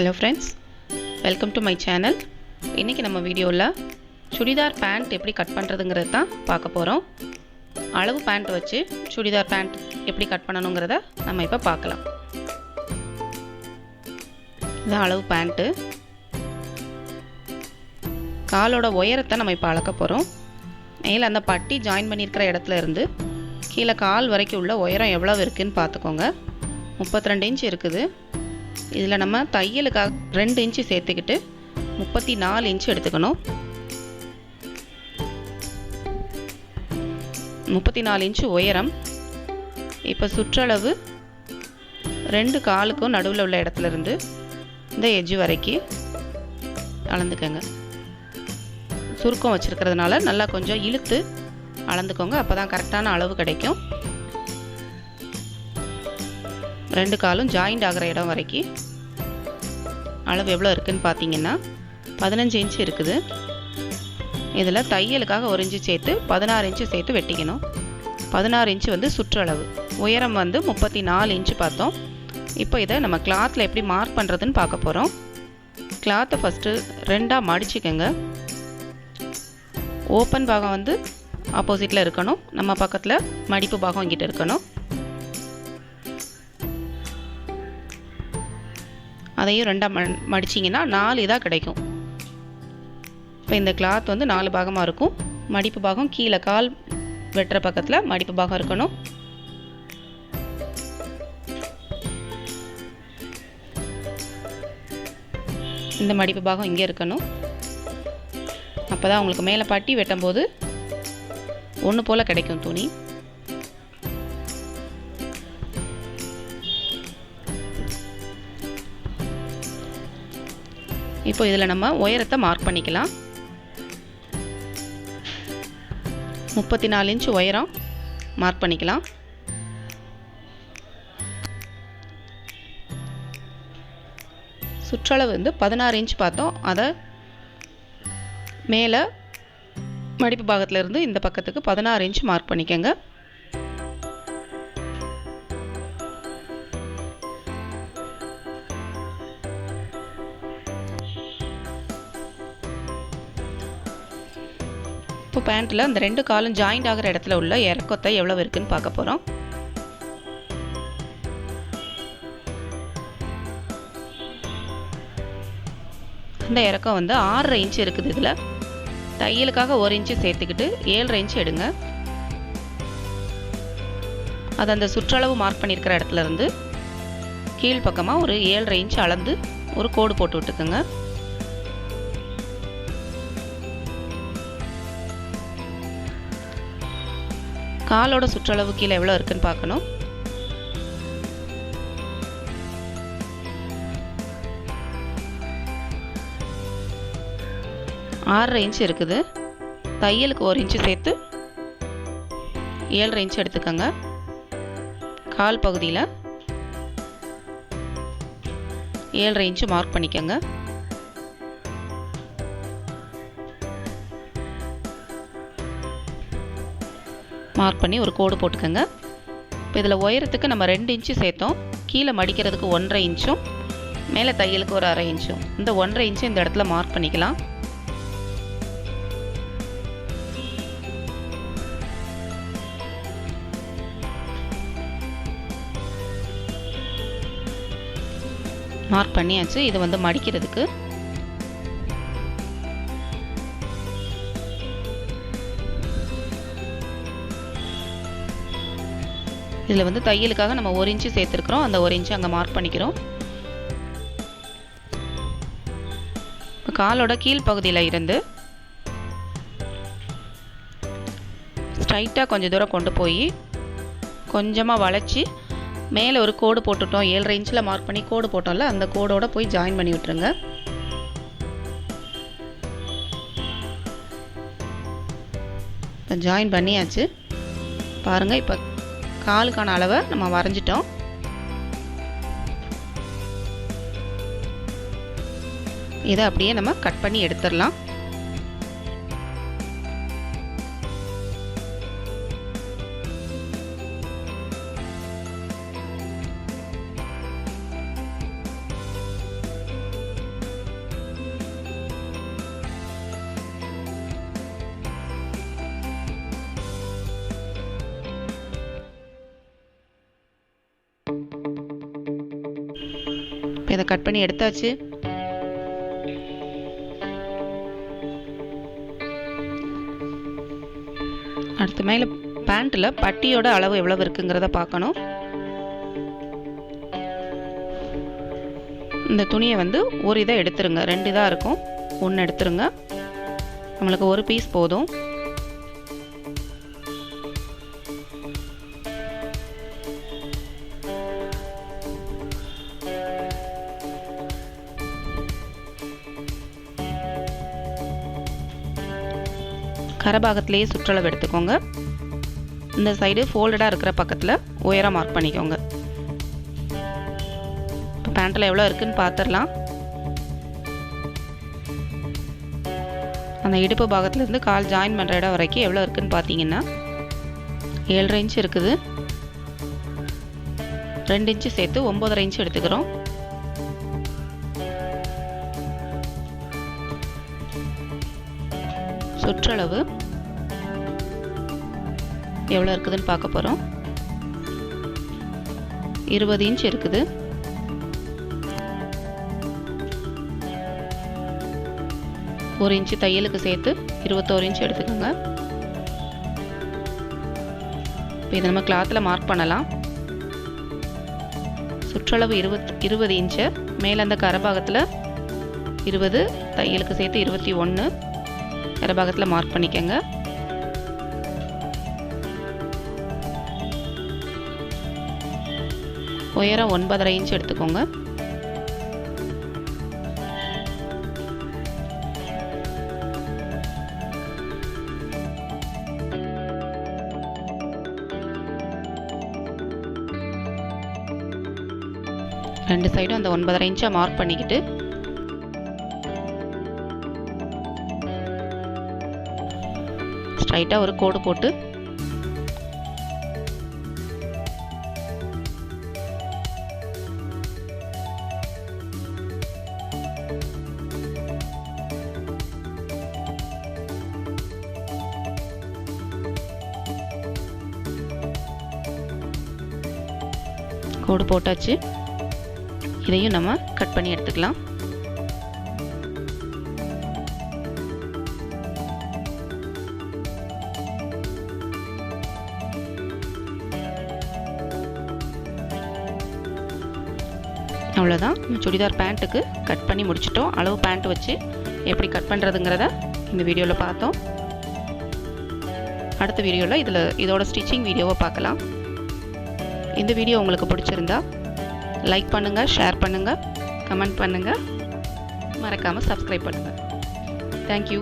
Hello friends, welcome to my channel. இன்னைக்கு நம்ம வீடியோல சுடிதார் பேண்ட் எப்படி கட் பண்றதுங்கறத தான் பார்க்க போறோம். அளவு பேண்ட் வச்சு சுடிதார் பேண்ட் எப்படி கட் பண்ணனும்ங்கறத நம்ம இப்ப பார்க்கலாம். இது அளவு பேண்ட். காலோட உயரத்தை நம்ம இப்ப அளக்க போறோம். மேல அந்த பட்டி ஜாயின் பண்ணியிருக்கிற இடத்துல இருந்து கீழ கால் வரைக்கும் உள்ள உயரம் எவ்வளவு இருக்குன்னு பாத்துக்கோங்க. 32 இன்ச் இருக்குது. இதுல நம்ம தையலுக்காக 2 இன்ச் சேர்த்துக்கிட்டு 34 இன்ச் எடுத்துக்கணும். 34 இன்ச் உயரம். இப்போ சுற்றளவு 2 காலுக்கும் நடுவில் உள்ள இடத்துல இருந்து இந்த எட்ஜ் வரைக்கும் அளந்துக்கங்க. சுருக்கம் வச்சிருக்கிறதுனால நல்லா கொஞ்சம் இழுத்து அளந்துக்கோங்க. அப்பதான் கரெக்டான அளவு கிடைக்கும். 2 காலும் ஜாயிண்ட் ஆகிற இடம் வரைக்கும் அளவு எவ்வளோ இருக்குன்னு பார்த்தீங்கன்னா 15 இன்ச் இருக்குது. இதில் தையலுக்காக 1 இன்ச்சு சேர்த்து 16 இன்ச்சு சேர்த்து வெட்டிக்கணும். 16 இன்ச்சு வந்து சுற்றளவு. உயரம் வந்து 34 இன்ச்சு பார்த்தோம். இப்போ இதை நம்ம கிளாத்தில் எப்படி மார்க் பண்ணுறதுன்னு பார்க்க போகிறோம். கிளாத்தை ஃபஸ்ட்டு 2ஆக மடிச்சுக்கோங்க. ஓப்பன் பாகம் வந்து ஆப்போசிட்டில் இருக்கணும். நம்ம பக்கத்தில் மடிப்பு பாகம் இங்கிட்ட இருக்கணும். அதையும் 2ஆக மடிச்சிங்கன்னா 4 இதாக கிடைக்கும். இப்போ இந்த கிளாத் வந்து 4 பாகமாக இருக்கும். மடிப்பு பாகம் கீழே கால் வெட்டுற பக்கத்தில் மடிப்பு பாகம் இருக்கணும். இந்த மடிப்பு பாகம் இங்கே இருக்கணும். அப்போ தான் உங்களுக்கு மேலே பட்டி வெட்டும் போது ஒன்று போல் கிடைக்கும் துணி. இப்போ இதில் நம்ம உயரத்தை மார்க் பண்ணிக்கலாம். 34 இன்ச் உயரம் மார்க் பண்ணிக்கலாம். சுற்றளவு வந்து 16 இன்ச் பார்த்தோம். அதை மேலே மடிப்பு பாகத்தில் இருந்து இந்த பக்கத்துக்கு 16 இன்ச் மார்க் பண்ணிக்கோங்க. இப்போ பேண்ட்டில் அந்த 2 காலும் ஜாயிண்ட் ஆகிற இடத்துல உள்ள இறக்கத்தை எவ்வளவு இருக்குன்னு பார்க்க போகிறோம். இந்த இறக்கம் வந்து 6.5 இன்ச் இருக்குது. இதில் தையலுக்காக 1 இன்ச்சு சேர்த்துக்கிட்டு 7.5 இன்ச் எடுங்க. அது அந்த சுற்றளவு மார்க் பண்ணியிருக்கிற இடத்துல இருந்து கீழ் பக்கமாக ஒரு 7.5 இன்ச் அளந்து ஒரு கோடு போட்டு விட்டுக்குங்க. காலோட சுற்றளவு கீழே எவ்வளோ இருக்குன்னு பார்க்கணும். ஆறரை இன்ச் இருக்குது. தையலுக்கு 1 இன்ச்சு சேர்த்து 7.5 இன்ச் எடுத்துக்கோங்க. கால் பகுதியில் 7.5 இன்ச்சு மார்க் பண்ணிக்கோங்க. மார்க் பண்ணி ஒரு கோடு போட்டுக்கோங்க. இப்போ இதில் உயரத்துக்கு நம்ம 2 இன்ச்சு சேர்த்தோம். கீழே மடிக்கிறதுக்கு 1.5 இன்ச்சும் மேலே தையலுக்கு ஒரு 1/2 இன்ச்சும். இந்த 1.5 இன்ச்சு இந்த இடத்துல மார்க் பண்ணிக்கலாம். மார்க் பண்ணியாச்சு. இது வந்து மடிக்கிறதுக்கு. இதில் வந்து தையலுக்காக நம்ம 1 இன்ச்சு சேர்த்துருக்குறோம். அந்த 1 இன்ச்சு அங்கே மார்க் பண்ணிக்கிறோம். இப்போ காலோட கீழ் பகுதியில் இருந்து ஸ்ட்ரைட்டாக கொஞ்சம் தூரம் கொண்டு போய் கொஞ்சமாக வளைச்சி மேலே ஒரு கோடு போட்டுட்டோம். 7.5 இன்ச்சில் மார்க் பண்ணி கோடு போட்டோம்ல, அந்த கோடோட போய் ஜாயின் பண்ணி விட்டுருங்க. இப்போ ஜாயின் பண்ணியாச்சு. பாருங்கள், இப்போ காலுக்கான அளவை நம்ம வரைஞ்சிட்டோம். இதை அப்படியே நம்ம கட் பண்ணி எடுத்துடலாம். இப்போ இதை கட் பண்ணி எடுத்தாச்சு. அடுத்து மேலே பேண்ட்டில் பட்டியோட அளவு எவ்வளவு இருக்குங்கிறத பார்க்கணும். இந்த துணியை வந்து ஒரு இதை எடுத்துருங்க. 2 இதாக இருக்கும், 1 எடுத்துருங்க. நம்மளுக்கு ஒரு பீஸ் போதும். கரபாகத்திலேயே சுற்றளவு எடுத்துக்கோங்க. இந்த சைடு ஃபோல்டடாக இருக்கிற பக்கத்தில் உயரம் மார்க் பண்ணிக்கோங்க. இப்போ பேண்ட்டில் எவ்வளோ இருக்குதுன்னு பார்த்துடலாம். அந்த இடுப்பு பாகத்துலேருந்து கால் ஜாயின் பண்ணுற இடம் வரைக்கும் எவ்வளோ இருக்குதுன்னு பார்த்தீங்கன்னா 7.5 இன்ச் இருக்குது. 2 இன்ச்சு சேர்த்து 9.5 இன்ச் எடுத்துக்கிறோம். சுற்றளவு எவ்வளோ இருக்குதுன்னு பார்க்க போகிறோம். 20 இன்ச் இருக்குது. ஒரு இன்ச்சு தையலுக்கு சேர்த்து 21 இன்ச் எடுத்துக்கோங்க. இப்போ இதை நம்ம கிளாத்தில் மார்க் பண்ணலாம். சுற்றளவு 20 இன்ச்சு, மேலே அந்த கரபாகத்தில் 20, தையலுக்கு சேர்த்து 21 கரபாகத்தில் மார்க் பண்ணிக்கோங்க. உயரம் 9.5 இன்ச் எடுத்துக்கோங்க. ரெண்டு சைடும் அந்த 9.5 இன்ச்சை மார்க் பண்ணிக்கிட்டு ஸ்ட்ரைட்டாக ஒரு கோடு போட்டு கோடு போட்டாச்சு. இதையும் நம்ம கட் பண்ணி எடுத்துக்கலாம். அவ்வளோதான், சுடிதார் பேண்ட்டுக்கு கட் பண்ணி முடிச்சிட்டோம். அளவு பேண்ட் வச்சு எப்படி கட் பண்ணுறதுங்கிறத இந்த வீடியோவில் பார்த்தோம். அடுத்த வீடியோவில் இதோட ஸ்டிச்சிங் வீடியோவை பார்க்கலாம். இந்த வீடியோ உங்களுக்கு பிடிச்சிருந்தா லைக் பண்ணுங்கள், ஷேர் பண்ணுங்கள், கமெண்ட் பண்ணுங்கள், மறக்காமல் சப்ஸ்கிரைப் பண்ணுங்கள். தேங்க்யூ.